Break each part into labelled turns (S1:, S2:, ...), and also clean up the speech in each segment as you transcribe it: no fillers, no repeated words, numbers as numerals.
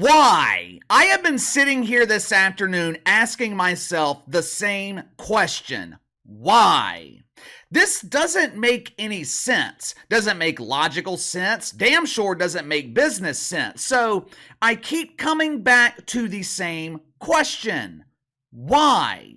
S1: Why? I have been sitting here this afternoon asking myself the same question. Why? This doesn't make any sense. Doesn't make logical sense. Damn sure doesn't make business sense. So I keep coming back to the same question. Why?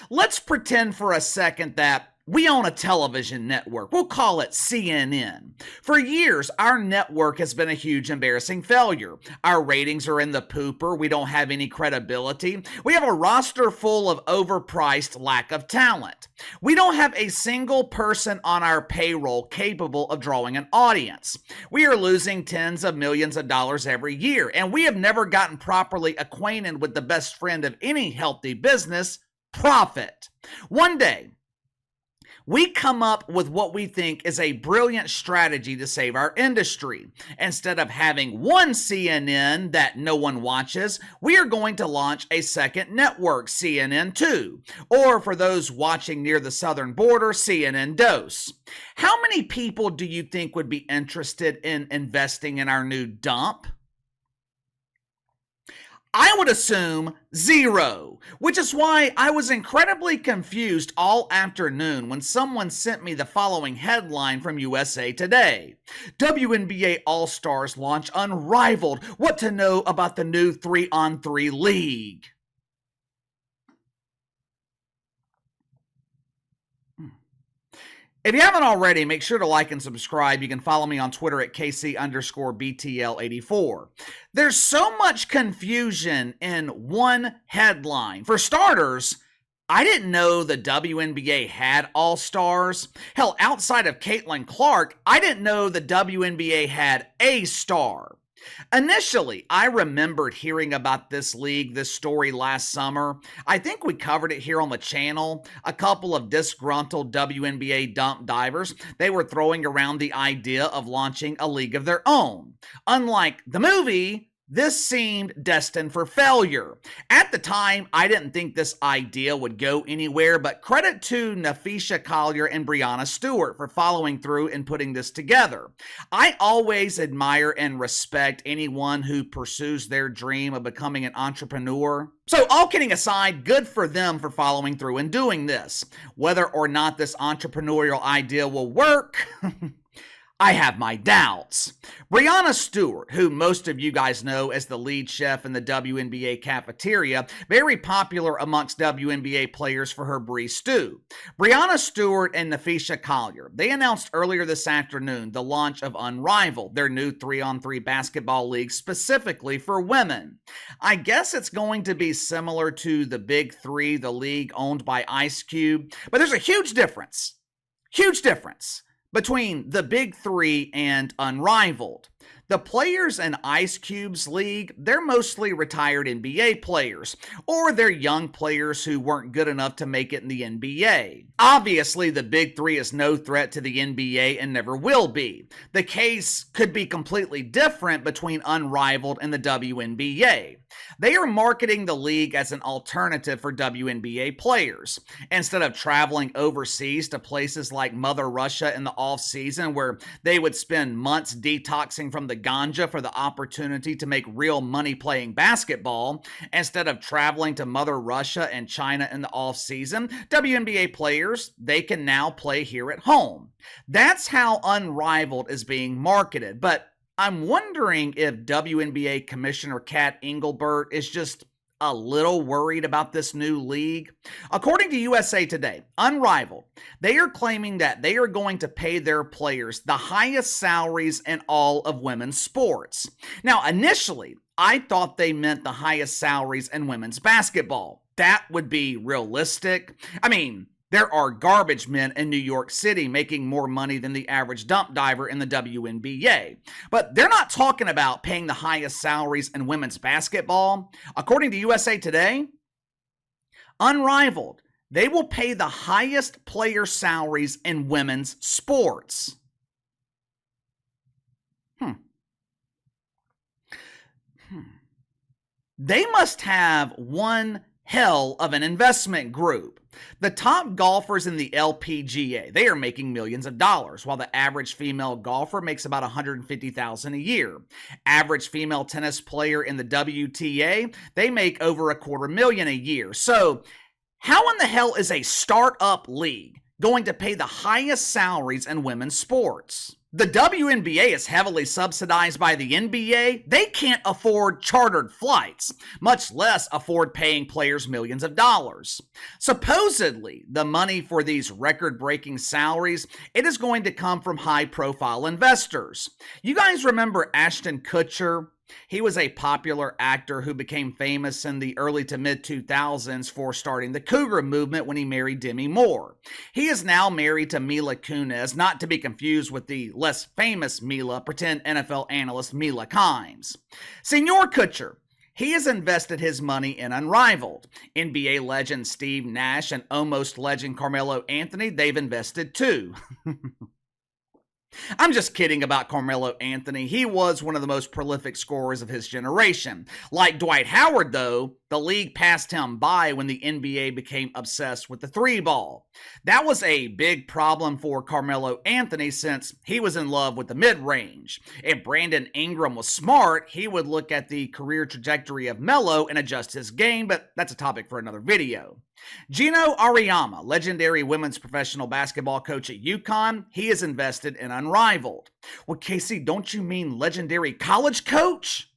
S1: Let's pretend for a second that we own a television network. We'll call it CNN. For years, our network has been a huge embarrassing failure. Our ratings are in the pooper. We don't have any credibility. We have a roster full of overpriced lack of talent. We don't have a single person on our payroll capable of drawing an audience. We are losing tens of millions of dollars every year, and we have never gotten properly acquainted with the best friend of any healthy business, profit. One day, we come up with what we think is a brilliant strategy to save our industry. Instead of having one CNN that no one watches, we are going to launch a second network, CNN2, or for those watching near the southern border, CNN Dose. How many people do you think would be interested in investing in our new dump? I would assume zero, which is why I was incredibly confused all afternoon when someone sent me the following headline from USA Today. WNBA All-Stars launch Unrivaled. What to know about the new 3-on-3 league. If you haven't already, make sure to like and subscribe. You can follow me on Twitter at KC_BTL84. There's so much confusion in one headline. For starters, I didn't know the WNBA had all-stars. Hell, outside of Caitlin Clark, I didn't know the WNBA had a star. Initially, I remembered hearing about this league, this story last summer. I think we covered it here on the channel. A couple of disgruntled WNBA dump divers, they were throwing around the idea of launching a league of their own. Unlike the movie, this seemed destined for failure. At the time, I didn't think this idea would go anywhere, but credit to Napheesa, Collier, and Breanna Stewart for following through and putting this together. I always admire and respect anyone who pursues their dream of becoming an entrepreneur. So all kidding aside, good for them for following through and doing this. Whether or not this entrepreneurial idea will work, I have my doubts. Breanna Stewart, who most of you guys know as the lead chef in the WNBA cafeteria, very popular amongst WNBA players for her brie stew. Breanna Stewart and Napheesa Collier, they announced earlier this afternoon the launch of Unrivaled, their new 3-on-3 basketball league specifically for women. I guess it's going to be similar to the Big Three, the league owned by Ice Cube, but there's a huge difference between the Big Three and Unrivaled. The players in Ice Cube's league, they're mostly retired NBA players, or they're young players who weren't good enough to make it in the NBA. Obviously, the Big Three is no threat to the NBA and never will be. The case could be completely different between Unrivaled and the WNBA. They are marketing the league as an alternative for WNBA players. Instead of traveling overseas to places like Mother Russia in the off-season where they would spend months detoxing from the ganja for the opportunity to make real money playing basketball, instead of traveling to Mother Russia and China in the off-season, WNBA players, they can now play here at home. That's how Unrivaled is being marketed, but I'm wondering if WNBA Commissioner Kat Engelbert is just a little worried about this new league. According to USA Today, Unrivaled, they are claiming that they are going to pay their players the highest salaries in all of women's sports. Now, initially, I thought they meant the highest salaries in women's basketball. That would be realistic. I mean, there are garbage men in New York City making more money than the average dump diver in the WNBA. But they're not talking about paying the highest salaries in women's basketball. According to USA Today, Unrivaled, they will pay the highest player salaries in women's sports. They must have one hell of an investment group. The top golfers in the LPGA, they are making millions of dollars, while the average female golfer makes about $150,000 a year. Average female tennis player in the WTA, they make over $250,000 a year. So, how in the hell is a startup league going to pay the highest salaries in women's sports? The WNBA is heavily subsidized by the NBA. They can't afford chartered flights, much less afford paying players millions of dollars. Supposedly, the money for these record-breaking salaries, it is going to come from high-profile investors. You guys remember Ashton Kutcher? He was a popular actor who became famous in the early to mid-2000s for starting the Cougar movement when he married Demi Moore. He is now married to Mila Kunis, not to be confused with the less famous Mila, pretend NFL analyst Mila Kimes. Senor Kutcher, he has invested his money in Unrivaled. NBA legend Steve Nash and almost legend Carmelo Anthony, they've invested too. I'm just kidding about Carmelo Anthony. He was one of the most prolific scorers of his generation. Like Dwight Howard, though, the league passed him by when the NBA became obsessed with the three ball. That was a big problem for Carmelo Anthony since he was in love with the mid-range. If Brandon Ingram was smart, he would look at the career trajectory of Melo and adjust his game, but that's a topic for another video. Gino Auriemma, legendary women's professional basketball coach at UConn, he is invested in Unrivaled. Well, Casey, don't you mean legendary college coach?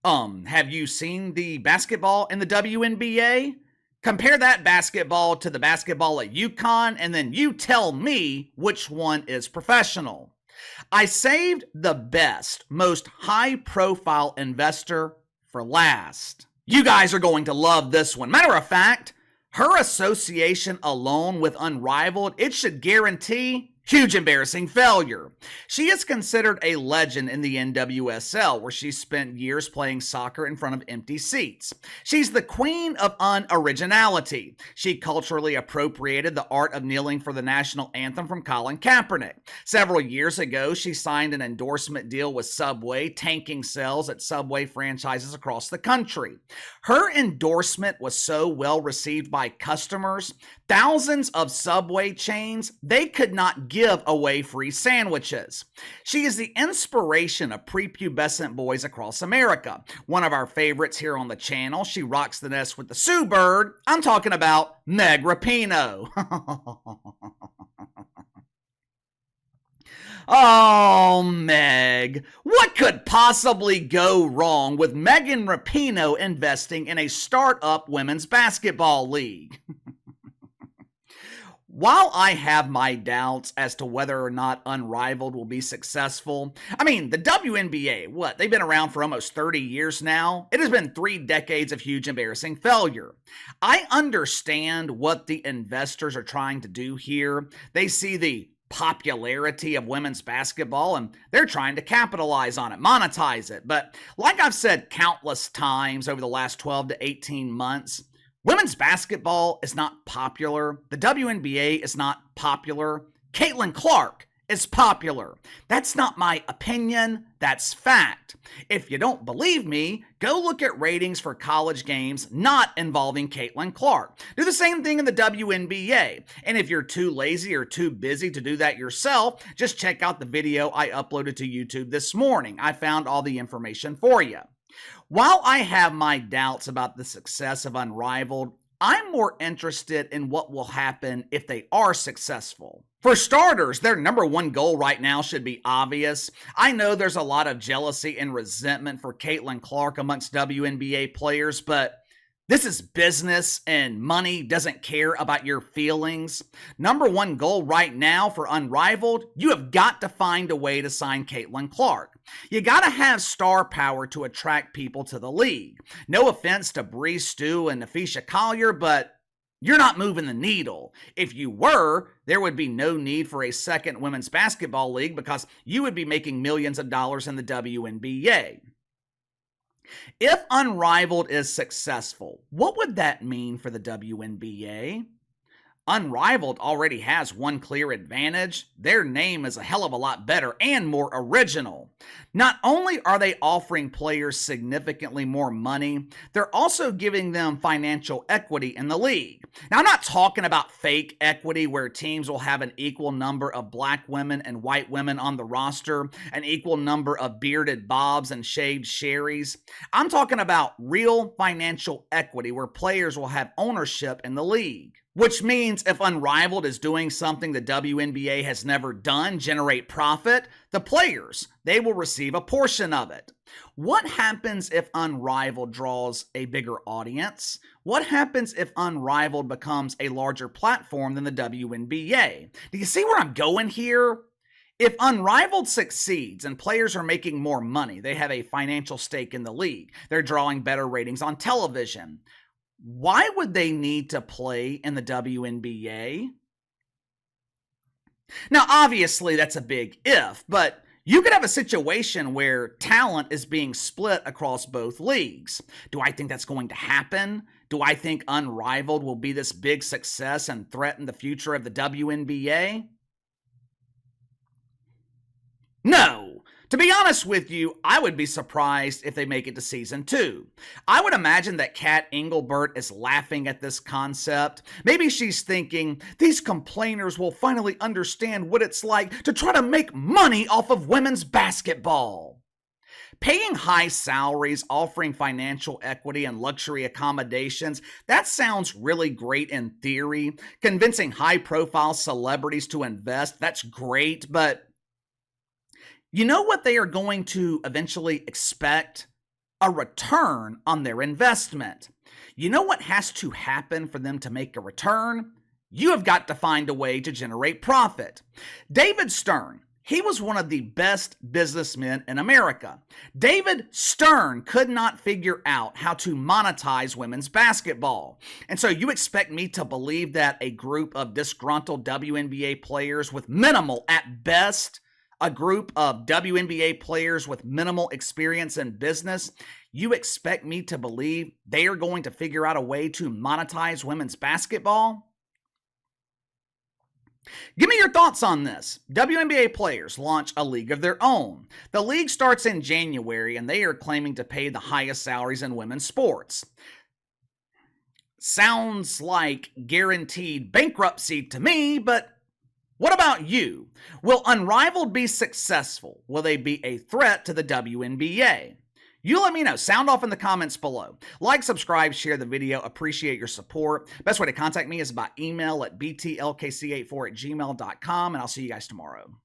S1: Have you seen the basketball in the WNBA? Compare that basketball to the basketball at UConn, and then you tell me which one is professional. I saved the best, most high-profile investor for last. You guys are going to love this one. Matter of fact, her association alone with Unrivaled, it should guarantee huge embarrassing failure. She is considered a legend in the NWSL, where she spent years playing soccer in front of empty seats. She's the queen of unoriginality. She culturally appropriated the art of kneeling for the national anthem from Colin Kaepernick. Several years ago, she signed an endorsement deal with Subway, tanking sales at Subway franchises across the country. Her endorsement was so well received by customers, thousands of Subway chains, they could not give away free sandwiches. She is the inspiration of prepubescent boys across America. One of our favorites here on the channel. She rocks the nest with the Sue Bird. I'm talking about Meg Rapinoe. Oh, Meg. What could possibly go wrong with Megan Rapinoe investing in a startup women's basketball league? While I have my doubts as to whether or not Unrivaled will be successful, I mean, the WNBA, they've been around for almost 30 years now. It has been 3 decades of huge embarrassing failure. I understand what the investors are trying to do here. They see the popularity of women's basketball and they're trying to capitalize on it, monetize it. But like I've said countless times over the last 12 to 18 months, women's basketball is not popular. The WNBA is not popular. Caitlin Clark is popular. That's not my opinion. That's fact. If you don't believe me, go look at ratings for college games not involving Caitlin Clark. Do the same thing in the WNBA. And if you're too lazy or too busy to do that yourself, just check out the video I uploaded to YouTube this morning. I found all the information for you. While I have my doubts about the success of Unrivaled, I'm more interested in what will happen if they are successful. For starters, their number one goal right now should be obvious. I know there's a lot of jealousy and resentment for Caitlin Clark amongst WNBA players, but this is business and money doesn't care about your feelings. Number one goal right now for Unrivaled, you have got to find a way to sign Caitlin Clark. You got to have star power to attract people to the league. No offense to Bree Stu and Napheesa Collier, but you're not moving the needle. If you were, there would be no need for a second women's basketball league because you would be making millions of dollars in the WNBA. If Unrivaled is successful, what would that mean for the WNBA? Unrivaled already has one clear advantage. Their name is a hell of a lot better and more original. Not only are they offering players significantly more money, they're also giving them financial equity in the league. Now, I'm not talking about fake equity where teams will have an equal number of black women and white women on the roster, an equal number of bearded Bobs and shaved Sherrys. I'm talking about real financial equity where players will have ownership in the league. Which means if Unrivaled is doing something the WNBA has never done, generate profit, the players, they will receive a portion of it. What happens if Unrivaled draws a bigger audience? What happens if Unrivaled becomes a larger platform than the WNBA? Do you see where I'm going here? If Unrivaled succeeds and players are making more money, they have a financial stake in the league, they're drawing better ratings on television, why would they need to play in the WNBA? Now, obviously, that's a big if, but you could have a situation where talent is being split across both leagues. Do I think that's going to happen? Do I think Unrivaled will be this big success and threaten the future of the WNBA? No. To be honest with you, I would be surprised if they make it to season 2. I would imagine that Kat Engelbert is laughing at this concept. Maybe she's thinking, these complainers will finally understand what it's like to try to make money off of women's basketball. Paying high salaries, offering financial equity and luxury accommodations, that sounds really great in theory. Convincing high-profile celebrities to invest, that's great, but you know what they are going to eventually expect? A return on their investment. You know what has to happen for them to make a return? You have got to find a way to generate profit. David Stern, he was one of the best businessmen in America. David Stern could not figure out how to monetize women's basketball. And so you expect me to believe that a group of disgruntled WNBA players with minimal, at best, a group of WNBA players with minimal experience in business, you expect me to believe they are going to figure out a way to monetize women's basketball? Give me your thoughts on this. WNBA players launch a league of their own. The league starts in January, and they are claiming to pay the highest salaries in women's sports. Sounds like guaranteed bankruptcy to me, but what about you? Will Unrivaled be successful? Will they be a threat to the WNBA? You let me know. Sound off in the comments below. Like, subscribe, share the video. Appreciate your support. Best way to contact me is by email at btlkc84@gmail.com, and I'll see you guys tomorrow.